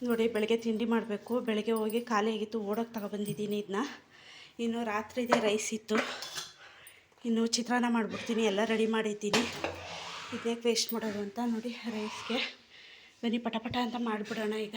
ನೋಡಿ ಬೆಳಗ್ಗೆ ತಿಂಡಿ ಮಾಡಬೇಕು. ಬೆಳಗ್ಗೆ ಹೋಗಿ ಖಾಲಿ ಆಗಿತ್ತು, ಓಡೋಕ್ಕೆ ತಗೊಬಂದಿದ್ದೀನಿ ಇದನ್ನ. ಇನ್ನು ರಾತ್ರಿದೇ ರೈಸ್ ಇತ್ತು, ಇನ್ನು ಚಿತ್ರಾನ್ನ ಮಾಡಿಬಿಡ್ತೀನಿ. ಎಲ್ಲ ರೆಡಿ ಮಾಡಿದ್ದೀನಿ, ಇದೇ ವೇಸ್ಟ್ ಮಾಡೋದು ಅಂತ ನೋಡಿ ರೈಸ್ಗೆ. ಬನ್ನಿ ಪಟ ಅಂತ ಮಾಡಿಬಿಡೋಣ ಈಗ.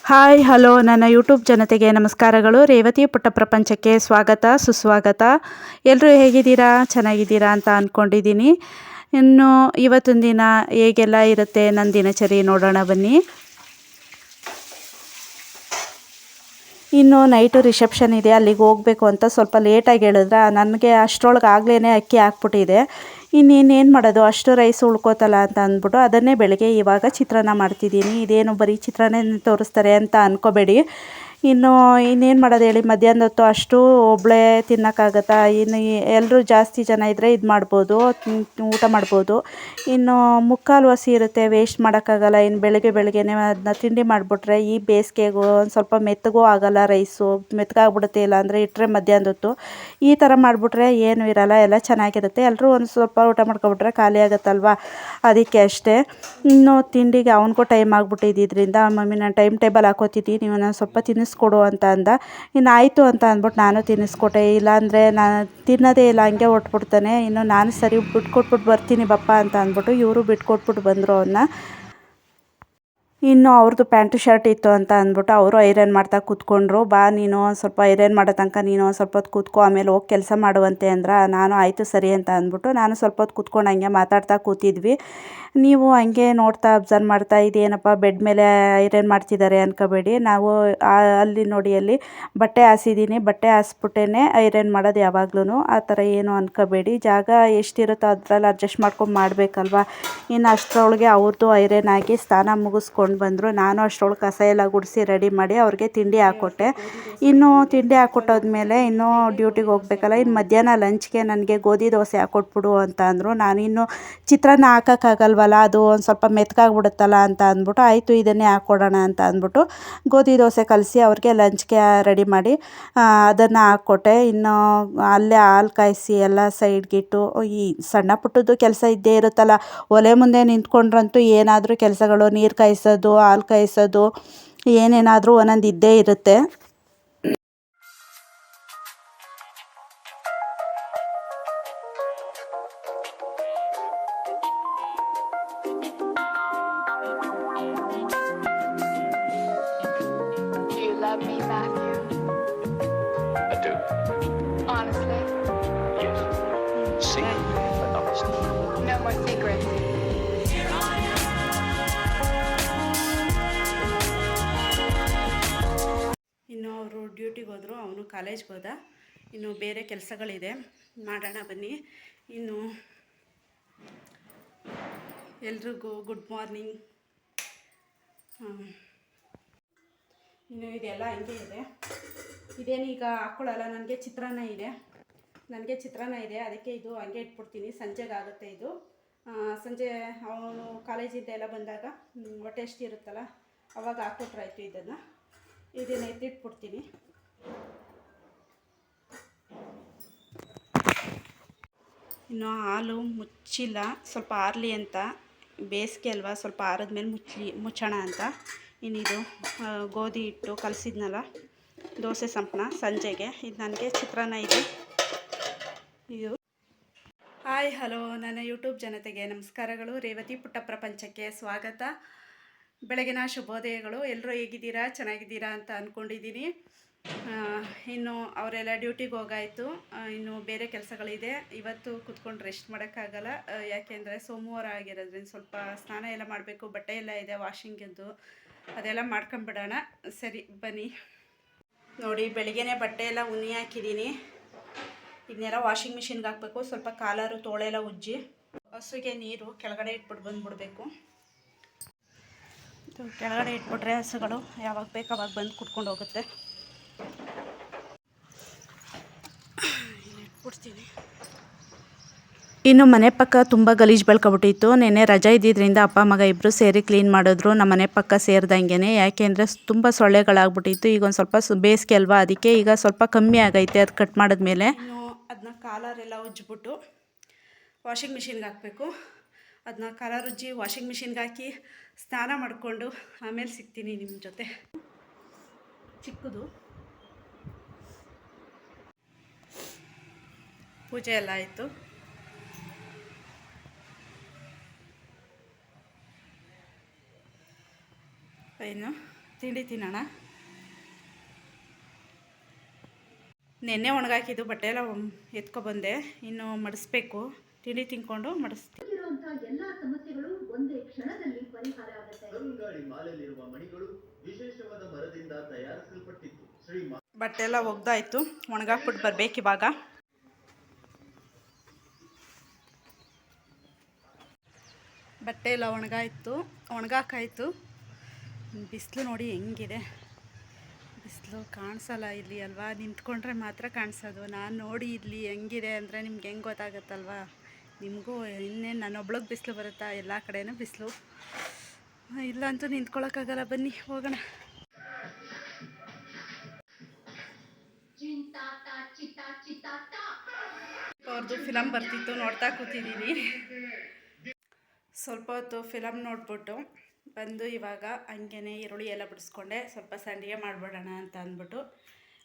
ಹಾಯ್ ಹಲೋ, ನನ್ನ ಯೂಟ್ಯೂಬ್ ಜನತೆಗೆ ನಮಸ್ಕಾರಗಳು. ರೇವತಿ ಪುಟ್ಟ ಪ್ರಪಂಚಕ್ಕೆ ಸ್ವಾಗತ ಸುಸ್ವಾಗತ. ಎಲ್ಲರೂ ಹೇಗಿದ್ದೀರಾ, ಚೆನ್ನಾಗಿದ್ದೀರಾ ಅಂತ ಅಂದ್ಕೊಂಡಿದ್ದೀನಿ. ಇನ್ನು ಇವತ್ತಿನ ದಿನ ಹೇಗೆಲ್ಲ ಇರುತ್ತೆ ನನ್ನ ದಿನಚರಿ ನೋಡೋಣ ಬನ್ನಿ. ಇನ್ನು ನೈಟು ರಿಸೆಪ್ಷನ್ ಇದೆ, ಅಲ್ಲಿಗೆ ಹೋಗಬೇಕು ಅಂತ ಸ್ವಲ್ಪ ಲೇಟಾಗಿ ಹೇಳಿದ್ರೆ ನನಗೆ ಅಷ್ಟರೊಳಗೆ ಆಗ್ಲೇ ಅಕ್ಕಿ ಹಾಕ್ಬಿಟ್ಟಿದೆ. ಇನ್ನೇನು ಮಾಡೋದು, ಅಷ್ಟು ರೈಸ್ ಉಳ್ಕೋತಲ್ಲ ಅಂತ ಅಂದ್ಬಿಟ್ಟು ಅದನ್ನೇ ಬೆಳಗ್ಗೆ ಇವಾಗ ಚಿತ್ರಾನ್ನ ಮಾಡ್ತಿದ್ದೀನಿ. ಇದೇನು ಬರೀ ಚಿತ್ರಾನ್ನ ತೋರಿಸ್ತಾರೆ ಅಂತ ಅಂದ್ಕೋಬೇಡಿ. ಇನ್ನೇನು ಮಾಡೋದು ಹೇಳಿ, ಮಧ್ಯಾಹ್ನದ ಹೊತ್ತು ಅಷ್ಟು ಒಬ್ಬಳೇ ತಿನ್ನೋಕ್ಕಾಗತ್ತಾ? ಇನ್ನು ಎಲ್ಲರೂ ಜಾಸ್ತಿ ಜನ ಇದ್ದರೆ ಇದು ಮಾಡ್ಬೋದು, ಊಟ ಮಾಡ್ಬೋದು. ಇನ್ನು ಮುಕ್ಕಾಲು ಹಸಿ ಇರುತ್ತೆ, ವೇಸ್ಟ್ ಮಾಡೋಕ್ಕಾಗಲ್ಲ. ಇನ್ನು ಬೆಳಗ್ಗೆನೇ ಅದನ್ನ ತಿಂಡಿ ಮಾಡಿಬಿಟ್ರೆ ಈ ಬೇಸಿಗೆಗೂ ಒಂದು ಸ್ವಲ್ಪ ಮೆತ್ತಗೂ ಆಗೋಲ್ಲ, ರೈಸು ಮೆತ್ತಗಾಗ್ಬಿಡುತ್ತೆ. ಇಲ್ಲಾಂದರೆ ಇಟ್ಟರೆ ಮಧ್ಯಾಹ್ನದ ಹೊತ್ತು ಈ ಥರ ಮಾಡಿಬಿಟ್ರೆ ಏನೂ ಇರೋಲ್ಲ, ಎಲ್ಲ ಚೆನ್ನಾಗಿರುತ್ತೆ. ಎಲ್ಲರೂ ಒಂದು ಸ್ವಲ್ಪ ಊಟ ಮಾಡ್ಕೊಬಿಟ್ರೆ ಖಾಲಿ ಆಗುತ್ತಲ್ವ, ಅದಕ್ಕೆ ಅಷ್ಟೇ. ಇನ್ನು ತಿಂಡಿಗೆ ಅವನಿಗೂ ಟೈಮ್ ಆಗಿಬಿಟ್ಟಿದ್ದರಿಂದ ಮಮ್ಮಿ ನಾನು ಟೈಮ್ ಟೇಬಲ್ ಹಾಕೋತಿದ್ದೀನಿ, ನೀವು ನಾನು ಸ್ವಲ್ಪ ತಿನ್ನಿಸ್ಕೊಡು ಅಂತ ಅಂದ. ಇನ್ನು ಆಯಿತು ಅಂತ ಅಂದ್ಬಿಟ್ಟು ನಾನು ತಿನ್ನಿಸ್ಕೊಟ್ಟೆ. ಇಲ್ಲಾಂದರೆ ನಾನು ತಿನ್ನೋದೇ ಇಲ್ಲ, ಹಂಗೆ ಹೊಟ್ಬಿಡ್ತಾನೆ. ಇನ್ನು ನಾನು ಸರಿ ಬಿಟ್ಕೊಟ್ಬಿಟ್ಟು ಬರ್ತೀನಿ ಬಪ್ಪ ಅಂತ ಅಂದ್ಬಿಟ್ಟು ಇವರು ಬಿಟ್ಕೊಟ್ಬಿಟ್ಟು ಬಂದರು ಅವನ್ನ. ಇನ್ನು ಅವ್ರದ್ದು ಪ್ಯಾಂಟು ಶರ್ಟ್ ಇತ್ತು ಅಂತ ಅಂದ್ಬಿಟ್ಟು ಅವರು ಐರನ್ ಮಾಡ್ತಾ ಕೂತ್ಕೊಂಡ್ರು. ಬಾ ನೀನು ಸ್ವಲ್ಪ ಐರನ್ ಮಾಡೋ ತನಕ ನೀನು ಸ್ವಲ್ಪ ಹೊತ್ತು ಕೂತ್ಕೊ, ಆಮೇಲೆ ಹೋಗಿ ಕೆಲಸ ಮಾಡುವಂತೆ ಅಂದ್ರೆ ನಾನು ಆಯಿತು ಸರಿ ಅಂತ ಅಂದ್ಬಿಟ್ಟು ನಾನು ಸ್ವಲ್ಪ ಹೊತ್ತು ಕೂತ್ಕೊಂಡು ಹಂಗೆ ಮಾತಾಡ್ತಾ ಕೂತಿದ್ವಿ. ನೀವು ಹಂಗೆ ನೋಡ್ತಾ ಅಬ್ಸರ್ವ್ ಮಾಡ್ತಾ ಇದೇನಪ್ಪ ಬೆಡ್ ಮೇಲೆ ಐರನ್ ಮಾಡ್ತಿದ್ದಾರೆ ಅಂದ್ಕೋಬೇಡಿ. ನಾವು ಅಲ್ಲಿ ನೋಡಿ ಅಲ್ಲಿ ಬಟ್ಟೆ ಹಾಸಿದ್ದೀನಿ, ಬಟ್ಟೆ ಹಾಸ್ಬಿಟ್ಟೇ ಐರನ್ ಮಾಡೋದು ಯಾವಾಗ್ಲೂ. ಆ ಥರ ಏನು ಅಂದ್ಕೋಬೇಡಿ, ಜಾಗ ಎಷ್ಟಿರುತ್ತೋ ಅದರಲ್ಲಿ ಅಡ್ಜಸ್ಟ್ ಮಾಡ್ಕೊಂಡು ಮಾಡಬೇಕಲ್ವ. ಇನ್ನು ಅಷ್ಟರೊಳಗೆ ಅವ್ರದ್ದು ಐರನ್ ಆಗಿ ಸ್ನಾನ ಮುಗಿಸ್ಕೊಂಡು ಬಂದರು. ನಾನು ಅಷ್ಟರೊಳಗೆ ಕಸ ಎಲ್ಲ ಗುಡಿಸಿ ರೆಡಿ ಮಾಡಿ ಅವ್ರಿಗೆ ತಿಂಡಿ ಹಾಕ್ಕೊಟ್ಟೆ. ಇನ್ನು ತಿಂಡಿ ಹಾಕ್ಕೊಟ್ಟೋದ್ಮೇಲೆ ಇನ್ನೂ ಡ್ಯೂಟಿಗೆ ಹೋಗ್ಬೇಕಲ್ಲ. ಇನ್ನು ಮಧ್ಯಾಹ್ನ ಲಂಚ್ಗೆ ನನಗೆ ಗೋಧಿ ದೋಸೆ ಹಾಕ್ಕೊಟ್ಬಿಡು ಅಂತ ಅಂದರು. ನಾನಿನ್ನು ಚಿತ್ರಾನ್ನ ಹಾಕೋಕ್ಕಾಗಲ್ವಲ್ಲ, ಅದು ಒಂದು ಸ್ವಲ್ಪ ಮೆತ್ತಗಾಗ್ಬಿಡುತ್ತಲ್ಲ ಅಂತ ಅಂದ್ಬಿಟ್ಟು ಆಯಿತು ಇದನ್ನೇ ಹಾಕ್ಕೊಡೋಣ ಅಂತ ಅಂದ್ಬಿಟ್ಟು ಗೋಧಿ ದೋಸೆ ಕಲಸಿ ಅವ್ರಿಗೆ ಲಂಚ್ಗೆ ರೆಡಿ ಮಾಡಿ ಅದನ್ನು ಹಾಕ್ಕೊಟ್ಟೆ. ಇನ್ನು ಅಲ್ಲೇ ಹಾಲು ಕಾಯಿಸಿ ಎಲ್ಲ ಸೈಡ್ಗಿಟ್ಟು ಈ ಸಣ್ಣ ಪುಟ್ಟದ್ದು ಕೆಲಸ ಇದ್ದೇ ಇರುತ್ತಲ್ಲ. ಒಲೆ ಮುಂದೆ ನಿಂತ್ಕೊಂಡ್ರಂತೂ ಏನಾದರೂ ಕೆಲಸಗಳು, ನೀರು ಕಾಯಿಸೋದು, ಹಾಲು ಕಾಯಿಸೋದು, ಏನೇನಾದರೂ ಒಂದೊಂದು ಇದ್ದೇ ಇರುತ್ತೆ. Love me, Matthew? I do. Honestly? Yes. See, but honestly. No more secrets. ಇನ್ನು ಅವರು ಡ್ಯೂಟಿಗೆ ಹೋದರು, ಅವನು ಕಾಲೇಜ್ಗೆ ಹೋದ. ಇನ್ನು ಬೇರೆ ಕೆಲಸಗಳಿದೆ, ಮಾಡೋಣ ಬನ್ನಿ. ಇನ್ನು ಎಲ್ರಿಗೂ ಗುಡ್ ಮಾರ್ನಿಂಗ್. ಇನ್ನು ಇದೆಲ್ಲ ಹಂಗೆ ಇದೆ, ಇದೇನೀಗ ಹಾಕ್ಕೊಳ್ಳಲ್ಲ. ನನಗೆ ಚಿತ್ರಾನ್ನ ಇದೆ, ಅದಕ್ಕೆ ಇದು ಹಂಗೆ ಇಟ್ಬಿಡ್ತೀನಿ. ಸಂಜೆಗಾಗುತ್ತೆ ಇದು. ಸಂಜೆ ಅವನು ಕಾಲೇಜಿಂದ ಎಲ್ಲ ಬಂದಾಗ ಹೊಟ್ಟೆ ಎಷ್ಟು ಇರುತ್ತಲ್ಲ ಅವಾಗ ಹಾಕ್ಕೊಟ್ರಾಯ್ತು. ಇದನ್ನು ಎತ್ತಿಟ್ಬಿಡ್ತೀನಿ. ಇನ್ನು ಹಾಲು ಮುಚ್ಚಿಲ್ಲ, ಸ್ವಲ್ಪ ಆರಲಿ ಅಂತ. ಬೇಸಿಗೆ ಅಲ್ವಾ, ಸ್ವಲ್ಪ ಆರಿದ್ಮೇಲೆ ಮುಚ್ಚೋಣ ಅಂತ. ಇನ್ನಿದು ಗೋಧಿ ಹಿಟ್ಟು ಕಲಸಿದ್ನಲ್ಲ, ದೋಸೆ ಸಂಪಣ ಸಂಜೆಗೆ. ಇದು ನನಗೆ ಚಿತ್ರಾನ್ನ ಇದೆ. ಇದು ಹಾಯ್ ಹಲೋ, ನನ್ನ ಯೂಟ್ಯೂಬ್ ಜನತೆಗೆ ನಮಸ್ಕಾರಗಳು. ರೇವತಿ ಪುಟ್ಟ ಪ್ರಪಂಚಕ್ಕೆ ಸ್ವಾಗತ. ಬೆಳಗಿನ ಶುಭೋದಯಗಳು. ಎಲ್ಲರೂ ಹೇಗಿದ್ದೀರಾ, ಚೆನ್ನಾಗಿದ್ದೀರಾ ಅಂತ ಅಂದ್ಕೊಂಡಿದ್ದೀನಿ. ಇನ್ನು ಅವರೆಲ್ಲ ಡ್ಯೂಟಿಗೆ ಹೋಗಾಯಿತು. ಇನ್ನು ಬೇರೆ ಕೆಲಸಗಳಿದೆ. ಇವತ್ತು ಕೂತ್ಕೊಂಡು ರೆಸ್ಟ್ ಮಾಡೋಕ್ಕಾಗಲ್ಲ, ಯಾಕೆಂದರೆ ಸೋಮವಾರ ಆಗಿರೋದ್ರಿಂದ ಸ್ವಲ್ಪ ಸ್ನಾನ ಎಲ್ಲ ಮಾಡಬೇಕು. ಬಟ್ಟೆ ಎಲ್ಲ ಇದೆ ವಾಷಿಂಗಿದ್ದು, ಅದೆಲ್ಲ ಮಾಡ್ಕೊಂಬಿಡೋಣ. ಸರಿ ಬನ್ನಿ. ನೋಡಿ ಬೆಳಿಗ್ಗೆನೇ ಬಟ್ಟೆ ಎಲ್ಲ ಉನಿ ಹಾಕಿದ್ದೀನಿ. ಇದನ್ನೆಲ್ಲ ವಾಷಿಂಗ್ ಮಿಷಿನ್ಗೆ ಹಾಕಬೇಕು. ಸ್ವಲ್ಪ ಕಾಲರು ತೋಳೆಲ್ಲ ಉಜ್ಜಿ ಹಸುಗೆ ನೀರು ಕೆಳಗಡೆ ಇಟ್ಬಿಟ್ಟು ಬಂದುಬಿಡ್ಬೇಕು. ಕೆಳಗಡೆ ಇಟ್ಬಿಟ್ರೆ ಹಸುಗಳು ಯಾವಾಗ ಬೇಕು ಅವಾಗ ಬಂದು ಕುಟ್ಕೊಂಡು ಹೋಗುತ್ತೆ. ಇಟ್ಬಿಟ್ಟು ತೋರಿಸ್ತೀನಿ. ಇನ್ನು ಮನೆ ಪಕ್ಕ ತುಂಬ ಗಲೀಜು ಬೆಳ್ಕೊಬಿಟ್ಟಿತ್ತು. ನೆನ್ನೆ ರಜೆ ಇದ್ದಿದ್ದರಿಂದ ಅಪ್ಪ ಮಗ ಇಬ್ಬರು ಸೇರಿ ಕ್ಲೀನ್ ಮಾಡಿದ್ರು ನಮ್ಮ ಮನೆ ಪಕ್ಕ ಸೇರಿದಂಗೆ. ಯಾಕೆಂದರೆ ತುಂಬ ಸೊಳ್ಳೆಗಳಾಗ್ಬಿಟ್ಟಿತ್ತು. ಈಗ ಒಂದು ಸ್ವಲ್ಪ ಬೇಸಿಗೆ ಅಲ್ವಾ, ಅದಕ್ಕೆ ಈಗ ಸ್ವಲ್ಪ ಕಮ್ಮಿ ಆಗೈತೆ ಅದು ಕಟ್ ಮಾಡಿದ್ಮೇಲೆ. ಇನ್ನು ಅದನ್ನ ಕಾಲರೆಲ್ಲ ಉಜ್ಜಿಬಿಟ್ಟು ವಾಷಿಂಗ್ ಮಿಷಿನ್ಗೆ ಹಾಕಬೇಕು. ಅದನ್ನ ಕಲರ್ ಉಜ್ಜಿ ವಾಷಿಂಗ್ ಮಿಷಿನ್ಗೆ ಹಾಕಿ ಸ್ನಾನ ಮಾಡಿಕೊಂಡು ಆಮೇಲೆ ಸಿಗ್ತೀನಿ ನಿಮ್ಮ ಜೊತೆ. ಚಿಕ್ಕದು ಪೂಜೆ ಎಲ್ಲ ಆಯಿತು. ಏನು ತಿಂಡಿ ತಿನ್ನೋಣ. ನೆನ್ನೆ ಒಣಗಾಕಿದ್ದು ಬಟ್ಟೆ ಎಲ್ಲ ಎತ್ಕೊಬಂದೆ, ಇನ್ನು ಮಡಿಸ್ಬೇಕು. ತಿಂಡಿ ತಿನ್ಕೊಂಡು ಮಡಿಸ್ತೀನಿ. ಎಲ್ಲಾ ಸಮಸ್ಯೆಗಳು ಒಂದೇ ಕ್ಷಣದಲ್ಲಿ ಪರಿಹಾರ ಆಗುತ್ತೆ. ಕರುಂಗಾಳಿ ಮಾಲೆಯಲ್ಲಿರುವ ಮಣಿಗಳು ವಿಶೇಷವಾದ ಮರದಿಂದ ತಯಾರಿಸಲ್ಪಟ್ಟಿತ್ತು. ಬಟ್ಟೆ ಎಲ್ಲ ಒಗ್ದಾಯ್ತು, ಒಣಗಾಕ್ಬಿಟ್ಟು ಬರ್ಬೇಕು ಇವಾಗ. ಬಟ್ಟೆ ಎಲ್ಲ ಒಣಗಾಕಾಯ್ತು. ಬಿಸಿಲು ನೋಡಿ ಹೆಂಗಿದೆ. ಬಿಸಿಲು ಕಾಣಿಸಲ್ಲ ಇಲ್ಲಿ ಅಲ್ವಾ, ನಿಂತ್ಕೊಂಡ್ರೆ ಮಾತ್ರ ಕಾಣಿಸೋದು. ನಾನು ನೋಡಿ ಇಲ್ಲಿ ಹೆಂಗಿದೆ ಅಂದರೆ ನಿಮ್ಗೆ ಹೆಂಗೆ ಗೊತ್ತಾಗುತ್ತಲ್ವಾ. ನಿಮಗೂ ಇನ್ನೇನು ನನ್ನೊಬ್ಳಿಗೆ ಬಿಸಿಲು ಬರುತ್ತಾ, ಎಲ್ಲ ಕಡೆನೂ ಬಿಸಿಲು. ಇಲ್ಲಂತೂ ನಿಂತ್ಕೊಳ್ಳೋಕ್ಕಾಗಲ್ಲ. ಬನ್ನಿ ಹೋಗೋಣ. ಅವ್ರದ್ದು ಫಿಲಮ್ ಬರ್ತಿತ್ತು, ನೋಡ್ತಾ ಕೂತಿದ್ದೀನಿ. ಸ್ವಲ್ಪ ಹೊತ್ತು ಫಿಲಮ್ ನೋಡ್ಬಿಟ್ಟು ಬಂದು ಇವಾಗ ಹಂಗೇ ಈರುಳ್ಳಿ ಎಲ್ಲ ಬಿಡಿಸ್ಕೊಂಡೆ. ಸ್ವಲ್ಪ ಸಂಡಿಗೆ ಮಾಡಿಬಿಡೋಣ ಅಂತ ಅಂದ್ಬಿಟ್ಟು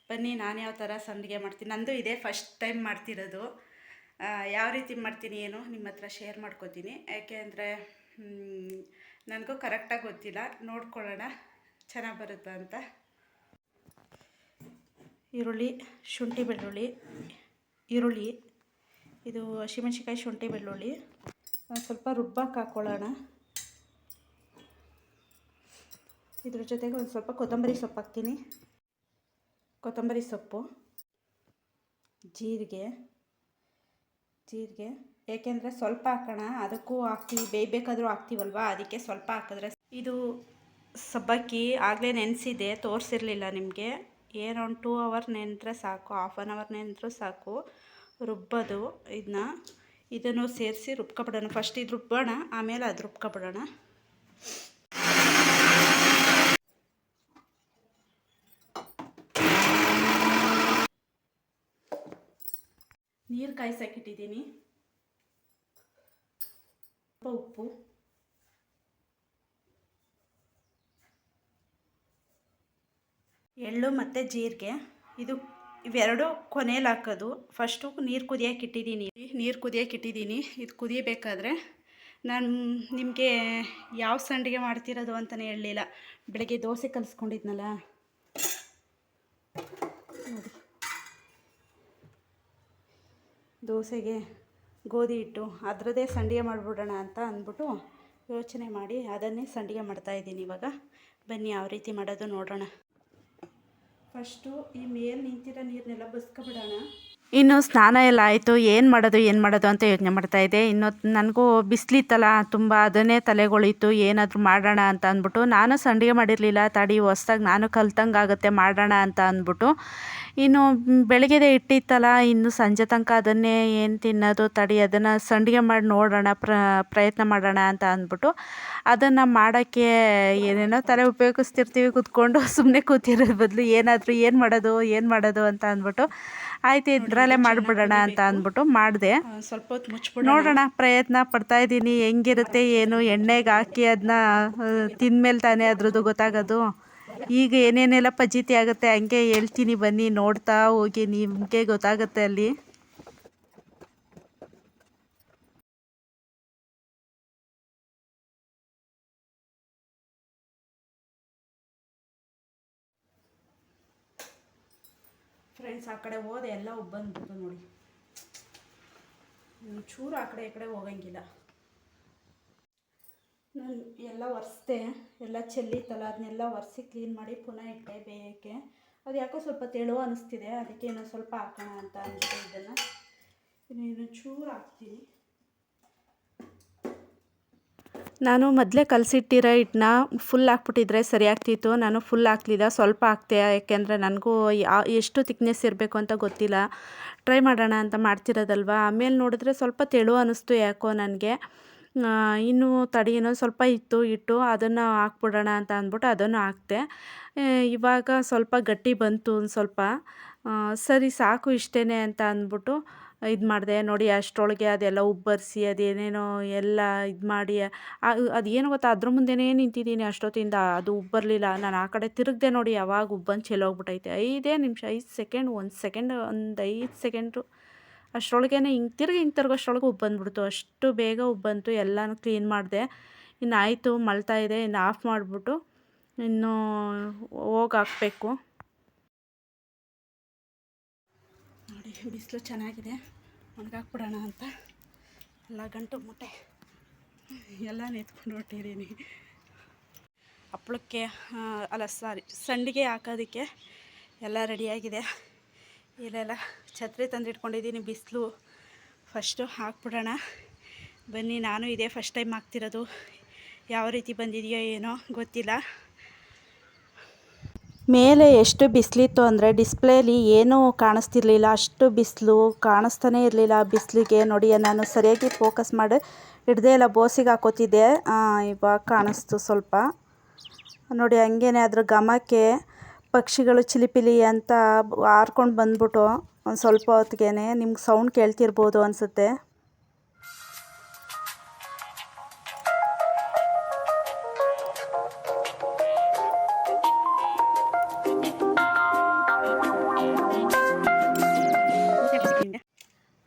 ಬನ್ನಿ. ನಾನು ಯಾವ ಥರ ಸಂಡಿಗೆ ಮಾಡ್ತೀನಿ, ನಂದು ಇದೇ ಫಸ್ಟ್ ಟೈಮ್ ಮಾಡ್ತಿರೋದು. ಯಾವ ರೀತಿ ಮಾಡ್ತೀನಿ ಏನು ನಿಮ್ಮ ಹತ್ರ ಶೇರ್ ಮಾಡ್ಕೋತೀನಿ. ಯಾಕೆ ಅಂದರೆ ನನಗೂ ಕರೆಕ್ಟಾಗಿ ಗೊತ್ತಿಲ್ಲ, ನೋಡ್ಕೊಳ್ಳೋಣ ಚೆನ್ನಾಗಿ ಬರುತ್ತಾ ಅಂತ. ಈರುಳ್ಳಿ, ಶುಂಠಿ ಬೆಳ್ಳುಳ್ಳಿ, ಈರುಳ್ಳಿ, ಇದು ಹಸಿಮೆಣ್ಸಿಕಾಯಿ, ಶುಂಠಿ ಬೆಳ್ಳುಳ್ಳಿ ಸ್ವಲ್ಪ ರುಬ್ಬಕ್ಕೆ ಹಾಕ್ಕೊಳ್ಳೋಣ. ಇದ್ರ ಜೊತೆಗೆ ಒಂದು ಸ್ವಲ್ಪ ಕೊತ್ತಂಬರಿ ಸೊಪ್ಪು ಹಾಕ್ತೀನಿ. ಕೊತ್ತಂಬರಿ ಸೊಪ್ಪು, ಜೀರಿಗೆ ಏಕೆಂದರೆ ಸ್ವಲ್ಪ ಹಾಕೋಣ, ಅದಕ್ಕೂ ಹಾಕ್ತೀವಿ, ಬೇಯಬೇಕಾದ್ರೂ ಹಾಕ್ತೀವಲ್ವ, ಅದಕ್ಕೆ ಸ್ವಲ್ಪ ಹಾಕಿದ್ರೆ. ಇದು ಸಬ್ಬಕ್ಕಿ ಆಗಲೇ ನೆನೆಸಿದೆ, ತೋರಿಸಿರಲಿಲ್ಲ ನಿಮಗೆ. ಏನೊಂದು 2 ಅವರ್ ನೆನೆದ್ರೆ ಸಾಕು, 1/2 ಅವರ್ ನೆನೆದ್ರೂ ಸಾಕು. ರುಬ್ಬೋದು ಇದನ್ನು ಸೇರಿಸಿ ರುಬ್ಕೊಬಿಡೋಣ. ಫಸ್ಟ್ ಇದು ರುಬ್ಬೋಣ, ಆಮೇಲೆ ಅದು ರುಬ್ಕೊಬಿಡೋಣ. ನೀರು ಕಾಯಿಸೋಕ್ಕಿಟ್ಟಿದ್ದೀನಿ. ಉಪ್ಪು, ಎಳ್ಳು ಮತ್ತು ಜೀರಿಗೆ, ಇವೆರಡು ಕೊನೆಯಲ್ಲಿ ಹಾಕೋದು. ಫಸ್ಟು ನೀರು ಕುದಿಯೋಕೆ ಇಟ್ಟಿದ್ದೀನಿ. ಇದು ಕುದಿಯಬೇಕಾದ್ರೆ ನಾನು ನಿಮಗೆ ಯಾವ ಸಂಡಿಗೆ ಮಾಡ್ತಿರೋದು ಅಂತಲೇ ಹೇಳಲಿಲ್ಲ. ಬೆಳಗ್ಗೆ ದೋಸೆ ಕಲಿಸ್ಕೊಂಡಿದ್ನಲ್ಲ ನೋಡಿ, ದೋಸೆಗೆ ಗೋಧಿ ಹಿಟ್ಟು, ಅದರದ್ದೇ ಸಂಡಿಗೆ ಮಾಡಿಬಿಡೋಣ ಅಂತ ಅಂದ್ಬಿಟ್ಟು ಯೋಚನೆ ಮಾಡಿ ಅದನ್ನೇ ಸಂಡಿಗೆ ಮಾಡ್ತಾಯಿದ್ದೀನಿ ಇವಾಗ. ಬನ್ನಿ ಯಾವ ರೀತಿ ಮಾಡೋದು ನೋಡೋಣ. ಫಸ್ಟು ಈ ಮೇಲೆ ನಿಂತಿರೋ ನೀರನ್ನೆಲ್ಲ ಬಸ್ಕೊಬಿಡೋಣ. ಇನ್ನು ಸ್ನಾನ ಎಲ್ಲ ಆಯಿತು. ಏನು ಮಾಡೋದು ಅಂತ ಯೋಚನೆ ಮಾಡ್ತಾಯಿದ್ದೆ. ಇನ್ನು ನನಗೂ ಬಿಸಿಲಿತ್ತಲ್ಲ ತುಂಬ, ಅದನ್ನೇ ತಲೆಗೊಳಿತು. ಏನಾದರೂ ಮಾಡೋಣ ಅಂತ ಅಂದ್ಬಿಟ್ಟು, ನಾನು ಸಂಡಿಗೆ ಮಾಡಿರಲಿಲ್ಲ, ತಡಿ ಹೊಸ್ದಾಗಿ ನಾನು ಕಲ್ತಂಗೆ ಆಗುತ್ತೆ ಮಾಡೋಣ ಅಂತ ಅಂದ್ಬಿಟ್ಟು, ಇನ್ನು ಬೆಳಗ್ಗೆದೇ ಇಟ್ಟಿತ್ತಲ್ಲ, ಇನ್ನು ಸಂಜೆ ತನಕ ಅದನ್ನೇ ಏನು ತಿನ್ನೋದು, ತಡಿ ಅದನ್ನು ಸಂಡಿಗೆ ಮಾಡಿ ನೋಡೋಣ, ಪ್ರಯತ್ನ ಮಾಡೋಣ ಅಂತ ಅಂದ್ಬಿಟ್ಟು ಅದನ್ನು ಮಾಡೋಕ್ಕೆ ಏನೇನೋ ತಲೆ ಉಪಯೋಗಿಸ್ತಿರ್ತೀವಿ ಕೂತ್ಕೊಂಡು. ಸುಮ್ಮನೆ ಕೂತಿರೋದು ಬದಲು ಏನು ಮಾಡೋದು ಅಂತ ಅಂದ್ಬಿಟ್ಟು ಆಯ್ತು ಇದರಲ್ಲೇ ಮಾಡಿಬಿಡೋಣ ಅಂತ ಅಂದ್ಬಿಟ್ಟು ಮಾಡಿದೆ. ಸ್ವಲ್ಪ ಹೊತ್ತು ಮುಚ್ಚಿಬಿಟ್ಟು ನೋಡೋಣ, ಪ್ರಯತ್ನ ಪಡ್ತಾಯಿದ್ದೀನಿ. ಹೆಂಗಿರುತ್ತೆ ಏನು, ಎಣ್ಣೆಗೆ ಹಾಕಿ ಅದನ್ನ ತಿಂದಮೇಲೆ ತಾನೇ ಅದ್ರದ್ದು ಗೊತ್ತಾಗೋದು. ಈಗ ಏನೇನೆಲ್ಲ ಫಜೀತಿ ಆಗುತ್ತೆ ಹಂಗೆ ಹೇಳ್ತೀನಿ, ಬನ್ನಿ ನೋಡ್ತಾ ಹೋಗಿ, ನಿಮಗೆ ಗೊತ್ತಾಗುತ್ತೆ ಅಲ್ಲಿ. ಫ್ರೆಂಡ್ಸ್, ಆ ಕಡೆ ಹೋದೆ ಎಲ್ಲ ಉಬ್ಬಂದ್ಬಿಟ್ಟು ನೋಡಿ. ಚೂರು ಆ ಕಡೆ ಈ ಕಡೆ ಹೋಗಂಗಿಲ್ಲ. ನಾನು ಎಲ್ಲ ಒರೆಸ್ದೆ, ಎಲ್ಲ ಚೆಲ್ಲಿತ್ತಲ್ಲ ಅದನ್ನೆಲ್ಲ ಒರೆಸಿ ಕ್ಲೀನ್ ಮಾಡಿ ಪುನಃ ಇಟ್ಟೆ ಬೇಯಕ್ಕೆ. ಅದು ಯಾಕೋ ಸ್ವಲ್ಪ ತೆಳು ಅನ್ನಿಸ್ತಿದೆ, ಅದಕ್ಕೆ ಇನ್ನೊಂದು ಸ್ವಲ್ಪ ಹಾಕೋಣ ಅಂತ ಅಂದ್ಬಿಟ್ಟು ಇದನ್ನು ಇನ್ನೊಂದು ಚೂರು ಹಾಕ್ತೀನಿ. ನಾನು ಮೊದಲೇ ಕಲಸಿಟ್ಟಿರೋ ಹಿಟ್ಟನ್ನ ಫುಲ್ ಹಾಕ್ಬಿಟ್ಟಿದ್ರೆ ಸರಿ ಆಗ್ತಿತ್ತು. ನಾನು ಫುಲ್ ಹಾಕ್ಲಿಲ್ಲ, ಸ್ವಲ್ಪ ಹಾಕ್ತೆ. ಯಾಕೆಂದರೆ ನನಗೂ ಎಷ್ಟು ತಿಕ್ನೆಸ್ ಇರಬೇಕು ಅಂತ ಗೊತ್ತಿಲ್ಲ. ಟ್ರೈ ಮಾಡೋಣ ಅಂತ ಮಾಡ್ತಿರೋದಲ್ವ. ಆಮೇಲೆ ನೋಡಿದ್ರೆ ಸ್ವಲ್ಪ ತೆಳು ಅನ್ನಿಸ್ತು ಯಾಕೋ ನನಗೆ. ಇನ್ನೂ ತಡಿ ಇನ್ನೊಂದು ಸ್ವಲ್ಪ ಇತ್ತು ಹಿಟ್ಟು, ಅದನ್ನು ಹಾಕ್ಬಿಡೋಣ ಅಂತ ಅಂದ್ಬಿಟ್ಟು ಅದನ್ನು ಹಾಕ್ತೆ. ಇವಾಗ ಸ್ವಲ್ಪ ಗಟ್ಟಿ ಬಂತು ಒಂದು ಸ್ವಲ್ಪ. ಸರಿ ಸಾಕು ಇಷ್ಟೇ ಅಂತ ಅಂದ್ಬಿಟ್ಟು ಇದು ಮಾಡಿದೆ. ನೋಡಿ ಅಷ್ಟರೊಳಗೆ ಅದೆಲ್ಲ ಉಬ್ಬರಿಸಿ ಅದೇನೇನೋ ಎಲ್ಲ ಇದು ಮಾಡಿ ಅದೇನು ಗೊತ್ತಾ, ಅದ್ರ ಮುಂದೆನೇ ನಿಂತಿದ್ದೀನಿ ಅಷ್ಟೊತ್ತಿಂದ. ಅದು ಉಬ್ಬರಲಿಲ್ಲ. ನಾನು ಆ ಕಡೆ ತಿರುಗಿದೆ ನೋಡಿ, ಯಾವಾಗ ಉಬ್ಬಂದು ಚೆಲ್ಲೋಗ್ಬಿಟ್ಟೈತೆ. 5 ನಿಮಿಷ, 5 ಸೆಕೆಂಡ್, 1 ಸೆಕೆಂಡ್, ಒಂದು 5 ಸೆಕೆಂಡು ಅಷ್ಟರೊಳಗೇ ಹಿಂಗೆ ತಿರುಗೋಷ್ಟರೊಳಗೆ ಉಬ್ಬಂದ್ಬಿಡ್ತು. ಅಷ್ಟು ಬೇಗ ಉಬ್ಬಂತು. ಎಲ್ಲನೂ ಕ್ಲೀನ್ ಮಾಡಿದೆ. ಇನ್ನು ಆಯಿತು, ಮಳ್ತಾ ಇದೆ. ಇನ್ನು ಆಫ್ ಮಾಡಿಬಿಟ್ಟು ಇನ್ನು ಹೋಗಿ ಹಾಕಬೇಕು. ನೋಡಿ ಬಿಸಿಲು ಚೆನ್ನಾಗಿದೆ, ಒಣಗಾಕ್ಬಿಡೋಣ ಅಂತ ಎಲ್ಲ ಗಂಟು ಮುಟ್ಟೆ ಎಲ್ಲ ನೆತ್ಕೊಂಡು ಹೊಟ್ಟಿದ್ದೀನಿ. ಹಪ್ಳಕ್ಕೆ ಅಲ್ಲ ಸಂಡಿಗೆ ಹಾಕೋದಕ್ಕೆ ಎಲ್ಲ ರೆಡಿಯಾಗಿದೆ. ಇಲ್ಲೆಲ್ಲ ಛತ್ರಿ ತಂದಿಟ್ಕೊಂಡಿದ್ದೀನಿ. ಬಿಸಿಲು ಫಸ್ಟು ಹಾಕ್ಬಿಡೋಣ ಬನ್ನಿ. ನಾನು ಇದೇ ಫಸ್ಟ್ ಟೈಮ್ ಹಾಕ್ತಿರೋದು. ಯಾವ ರೀತಿ ಬಂದಿದೆಯೋ ಏನೋ ಗೊತ್ತಿಲ್ಲ. ಮೇಲೆ ಎಷ್ಟು ಬಿಸಿಲಿತ್ತು ಅಂದರೆ ಡಿಸ್ಪ್ಲೇಲಿ ಏನೂ ಕಾಣಿಸ್ತಿರ್ಲಿಲ್ಲ. ಅಷ್ಟು ಬಿಸಿಲು ಕಾಣಿಸ್ತಾನೇ ಇರಲಿಲ್ಲ. ಬಿಸಿಲಿಗೆ ನೋಡಿ ನಾನು ಸರಿಯಾಗಿ ಫೋಕಸ್ ಮಾಡಿ ಹಿಡ್ದೇ ಇಲ್ಲ, ಬೋಸಿಗೆ ಹಾಕೋತಿದ್ದೆ. ಇವಾಗ ಕಾಣಿಸ್ತು ಸ್ವಲ್ಪ. ನೋಡಿ ಹಂಗೇನೆ ಅದ್ರ ಘಮಕ್ಕೆ ಪಕ್ಷಿಗಳು ಚಿಲಿಪಿಲಿ ಅಂತ ಹಾರ್ಕೊಂಡು ಬಂದ್ಬಿಟ್ಟು ಒಂದು ಸ್ವಲ್ಪ ಹೊತ್ತಿಗೆ ನಿಮ್ಗೆ ಸೌಂಡ್ ಕೇಳ್ತಿರ್ಬೋದು ಅನಿಸುತ್ತೆ.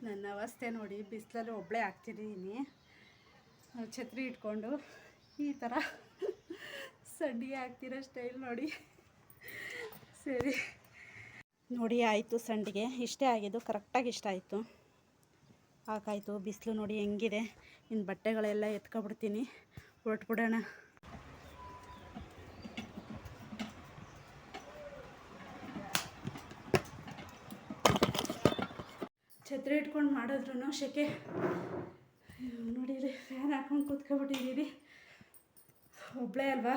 ನನ್ನ ಅವಸ್ಥೆ ನೋಡಿ, ಬಿಸಿಲಲ್ಲಿ ಒಬ್ಬಳೇ ಆಗ್ತಿದ್ದೀನಿ. ಛತ್ರಿ ಇಟ್ಕೊಂಡು ಈ ಥರ ಸಂಡಿಗೆ ಹಾಕ್ತಿರೋ ಸ್ಟೈಲ್ ನೋಡಿ. ಸರಿ ನೋಡಿ, ಆಯಿತು ಸಂಡಿಗೆ. ಇಷ್ಟೇ ಆಗಿದ್ದು, ಕರೆಕ್ಟಾಗಿ ಇಷ್ಟ ಆಯಿತು. ಹಾಕಾಯಿತು. ಬಿಸಿಲು ನೋಡಿ ಹೆಂಗಿದೆ. ಇನ್ನು ಬಟ್ಟೆಗಳೆಲ್ಲ ಎತ್ಕೊಬಿಡ್ತೀನಿ, ಹೊರಟ್ಬಿಡೋಣ. ಛತ್ರಿ ಇಟ್ಕೊಂಡು ಮಾಡಿದ್ರೂ ಸೆಕೆ ನೋಡಿರಿ. ಫ್ಯಾನ್ ಹಾಕ್ಕೊಂಡು ಕೂತ್ಕೊಬಿಟ್ಟಿದ್ದೀರಿ. ಒಬ್ಬಳೇ ಅಲ್ವಾ,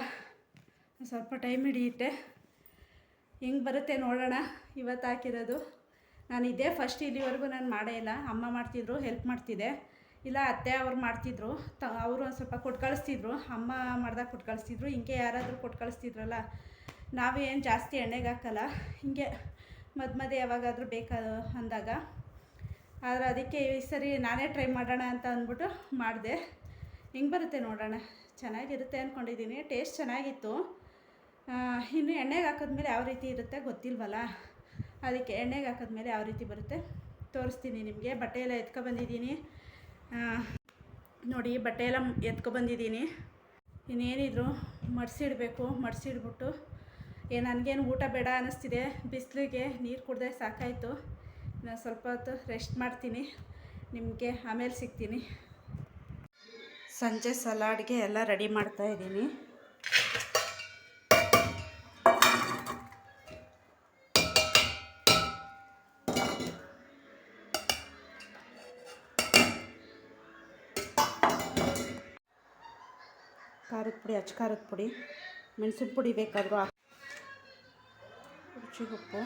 ಸ್ವಲ್ಪ ಟೈಮ್ ಹಿಡಿಯುತ್ತೆ. ಹೆಂಗೆ ಬರುತ್ತೆ ನೋಡೋಣ. ಇವತ್ತು ಹಾಕಿರೋದು ನಾನು ಇದೇ ಫಸ್ಟ್. ಇಲ್ಲಿವರೆಗೂ ನಾನು ಮಾಡೇ ಇಲ್ಲ. ಅಮ್ಮ ಮಾಡ್ತಿದ್ರು, ಹೆಲ್ಪ್ ಮಾಡ್ತಿದ್ದೆ. ಇಲ್ಲ ಅತ್ತೆ ಅವ್ರು ಮಾಡ್ತಿದ್ರು. ಅವರು ಒಂದು ಸ್ವಲ್ಪ ಕೊಟ್ಟು ಕಳಿಸ್ತಿದ್ರು. ಅಮ್ಮ ಮಾಡ್ದಾಗ ಕೊಟ್ಟು ಕಳಿಸ್ತಿದ್ರು. ಹಿಂಗೆ ಯಾರಾದರೂ ಕೊಟ್ಟು ಕಳಿಸ್ತಿದ್ರಲ್ಲ, ನಾವೇನು ಜಾಸ್ತಿ ಎಣ್ಣೆಗೆ ಹಾಕಲ್ಲ. ಹಿಂಗೆ ಮಧ್ಯೆ ಯಾವಾಗಾದರೂ ಬೇಕಾದ ಅಂದಾಗ. ಆದರೆ ಅದಕ್ಕೆ ಈ ಸರಿ ನಾನೇ ಟ್ರೈ ಮಾಡೋಣ ಅಂತ ಅಂದ್ಬಿಟ್ಟು ಮಾಡಿದೆ. ಹೆಂಗೆ ಬರುತ್ತೆ ನೋಡೋಣ. ಚೆನ್ನಾಗಿರುತ್ತೆ ಅಂದ್ಕೊಂಡಿದ್ದೀನಿ. ಟೇಸ್ಟ್ ಚೆನ್ನಾಗಿತ್ತು. ಇನ್ನು ಎಣ್ಣೆಗೆ ಹಾಕಿದ್ಮೇಲೆ ಯಾವ ರೀತಿ ಇರುತ್ತೆ ಗೊತ್ತಿಲ್ವಲ್ಲ. ಅದಕ್ಕೆ ಎಣ್ಣೆಗೆ ಹಾಕಿದ್ಮೇಲೆ ಯಾವ ರೀತಿ ಬರುತ್ತೆ ತೋರಿಸ್ತೀನಿ ನಿಮಗೆ. ಬಟ್ಟೆ ಎಲ್ಲ ಎತ್ಕೊಬಂದಿದ್ದೀನಿ ನೋಡಿ. ಬಟ್ಟೆ ಎಲ್ಲ ಎತ್ಕೊಬಂದಿದ್ದೀನಿ. ಇನ್ನೇನಿದ್ರು ಮಡಿಸಿಡ್ಬೇಕು. ಮಡಿಸಿಡ್ಬಿಟ್ಟು ನನಗೇನು ಊಟ ಬೇಡ ಅನ್ನಿಸ್ತಿದೆ. ಬಿಸಿಲಿಗೆ ನೀರು ಕುಡಿದ್ರೆ ಸಾಕಾಯಿತು. ನಾನು ಸ್ವಲ್ಪ ಹೊತ್ತು ರೆಸ್ಟ್ ಮಾಡ್ತೀನಿ. ನಿಮಗೆ ಆಮೇಲೆ ಸಿಗ್ತೀನಿ. ಸಂಜೆ ಸಲಾಡ್ಗೆ ಎಲ್ಲ ರೆಡಿ ಮಾಡ್ತಾಯಿದ್ದೀನಿ. ಖಾರದ ಪುಡಿ, ಅಚ್ಚ ಖಾರದ ಪುಡಿ, ಮೆಣಸಿನ ಪುಡಿ ಬೇಕಾದರೂ ರುಚಿಗೆ ಉಪ್ಪು,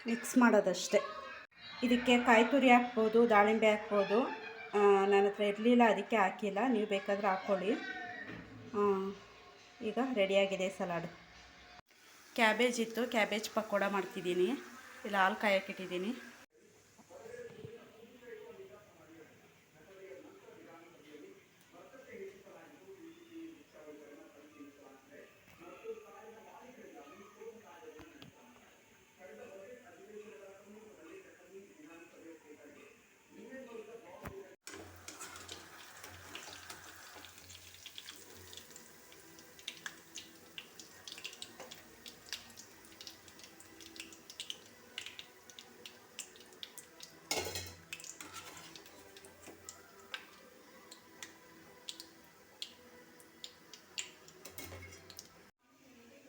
ಮಿಕ್ಸ್ ಮಾಡೋದಷ್ಟೇ. ಇದಕ್ಕೆ ಕಾಯಿ ತುರಿ ಹಾಕ್ಬೋದು, ದಾಳಿಂಬೆ ಹಾಕ್ಬೋದು. ನನ್ನ ಹತ್ರ ಇರಲಿಲ್ಲ, ಅದಕ್ಕೆ ಹಾಕಿಲ್ಲ. ನೀವು ಬೇಕಾದರೆ ಹಾಕ್ಕೊಳ್ಳಿ. ಈಗ ರೆಡಿಯಾಗಿದೆ ಸಲಾಡ್. ಕ್ಯಾಬೇಜ್ ಇತ್ತು, ಕ್ಯಾಬೇಜ್ ಪಕೋಡ ಮಾಡ್ತಿದ್ದೀನಿ. ಇಲ್ಲ ಹಾಲು ಕಾಯಕ್ಕಿಟ್ಟಿದ್ದೀನಿ.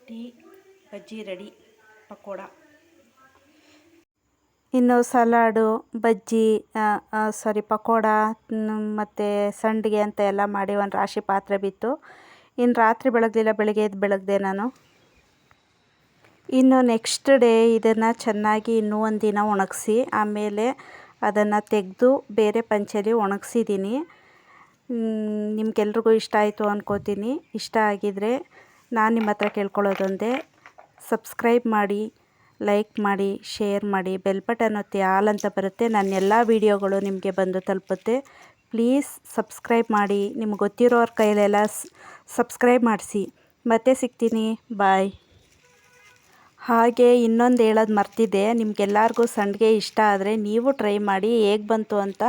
ಟೀ ಬಜ್ಜಿ ರೆಡಿ, ಪಕೋಡ. ಇನ್ನು ಸಲಾಡು, ಬಜ್ಜಿ ಪಕೋಡ ಮತ್ತು ಸಂಡಿಗೆ ಅಂತ ಎಲ್ಲ ಮಾಡಿ ಒಂದು ರಾಶಿ ಪಾತ್ರೆ ಬಿತ್ತು. ಇನ್ನು ರಾತ್ರಿ ಬೆಳಗ್ಲಿಲ್ಲ, ಬೆಳಗ್ಗೆ ಎದ್ದು ಬೆಳಗ್ದೆ ನಾನು. ಇನ್ನು ನೆಕ್ಸ್ಟ್ ಡೇ ಇದನ್ನು ಚೆನ್ನಾಗಿ ಇನ್ನೂ ಒಂದು ದಿನ ಒಣಗಿಸಿ ಆಮೇಲೆ ಅದನ್ನು ತೆಗೆದು ಬೇರೆ ಪಂಚೆಲಿ ಒಣಗಿಸಿದ್ದೀನಿ. ನಿಮ್ಗೆಲ್ರಿಗೂ ಇಷ್ಟ ಆಯಿತು ಅಂದ್ಕೋತೀನಿ. ಇಷ್ಟ ಆಗಿದರೆ ನಾನು ನಿಮ್ಮ ಹತ್ರ ಕೇಳ್ಕೊಳ್ಳೋದೊಂದೇ, ಸಬ್ಸ್ಕ್ರೈಬ್ ಮಾಡಿ, ಲೈಕ್ ಮಾಡಿ, ಶೇರ್ ಮಾಡಿ, ಬೆಲ್ ಬಟನ್ ಒತ್ತಿ ಆಲ್ ಅಂತ ಬರುತ್ತೆ. ನನ್ನ ಎಲ್ಲ ವೀಡಿಯೋಗಳು ನಿಮಗೆ ಬಂದು ತಲುಪುತ್ತೆ. ಪ್ಲೀಸ್ ಸಬ್ಸ್ಕ್ರೈಬ್ ಮಾಡಿ, ನಿಮ್ಗೆ ಗೊತ್ತಿರೋರ ಕೈಲೆಲ್ಲ ಸಬ್ಸ್ಕ್ರೈಬ್ ಮಾಡಿಸಿ. ಮತ್ತೆ ಸಿಗ್ತೀನಿ, ಬಾಯ್. ಹಾಗೆ ಇನ್ನೊಂದು ಹೇಳೋದು ಮರ್ತಿದ್ದೆ, ನಿಮಗೆಲ್ಲರಿಗೂ ಸಂಡಿಗೆ ಇಷ್ಟ ಆದರೆ ನೀವು ಟ್ರೈ ಮಾಡಿ, ಹೇಗೆ ಬಂತು ಅಂತ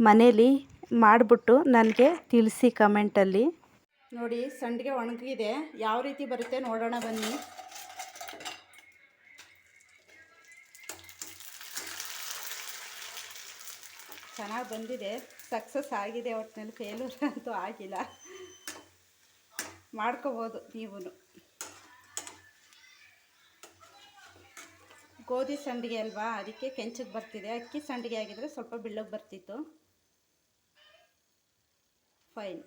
ಮನೇಲಿ ಮಾಡಿಬಿಟ್ಟು ನನಗೆ ತಿಳಿಸಿ ಕಮೆಂಟಲ್ಲಿ. ನೋಡಿ, ಸಂಡಿಗೆ ಒಣಗಿದೆ, ಯಾವ ರೀತಿ ಬರುತ್ತೆ ನೋಡೋಣ ಬನ್ನಿ. ಚೆನ್ನಾಗಿ ಬಂದಿದೆ, ಸಕ್ಸಸ್ ಆಗಿದೆ. ಒಟ್ಟಿನಲ್ಲಿ ಫೇಲ್ಯೂರ್ ಅಂತೂ ಆಗಿಲ್ಲ. ಮಾಡ್ಕೋಬೋದು ನೀವು. ಗೋಧಿ ಸಂಡಿಗೆ ಅಲ್ವಾ, ಅದಕ್ಕೆ ಕೆಂಚಗೆ ಬರ್ತಿದೆ. ಅಕ್ಕಿ ಸಂಡಿಗೆ ಆಗಿದ್ರೆ ಸ್ವಲ್ಪ ಬೆಳ್ಳಗೆ ಬರ್ತಿತ್ತು. ಫೈನ್,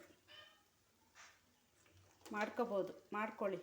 ಮಾಡ್ಕೋಬೋದು, ಮಾಡ್ಕೊಳ್ಳಿ.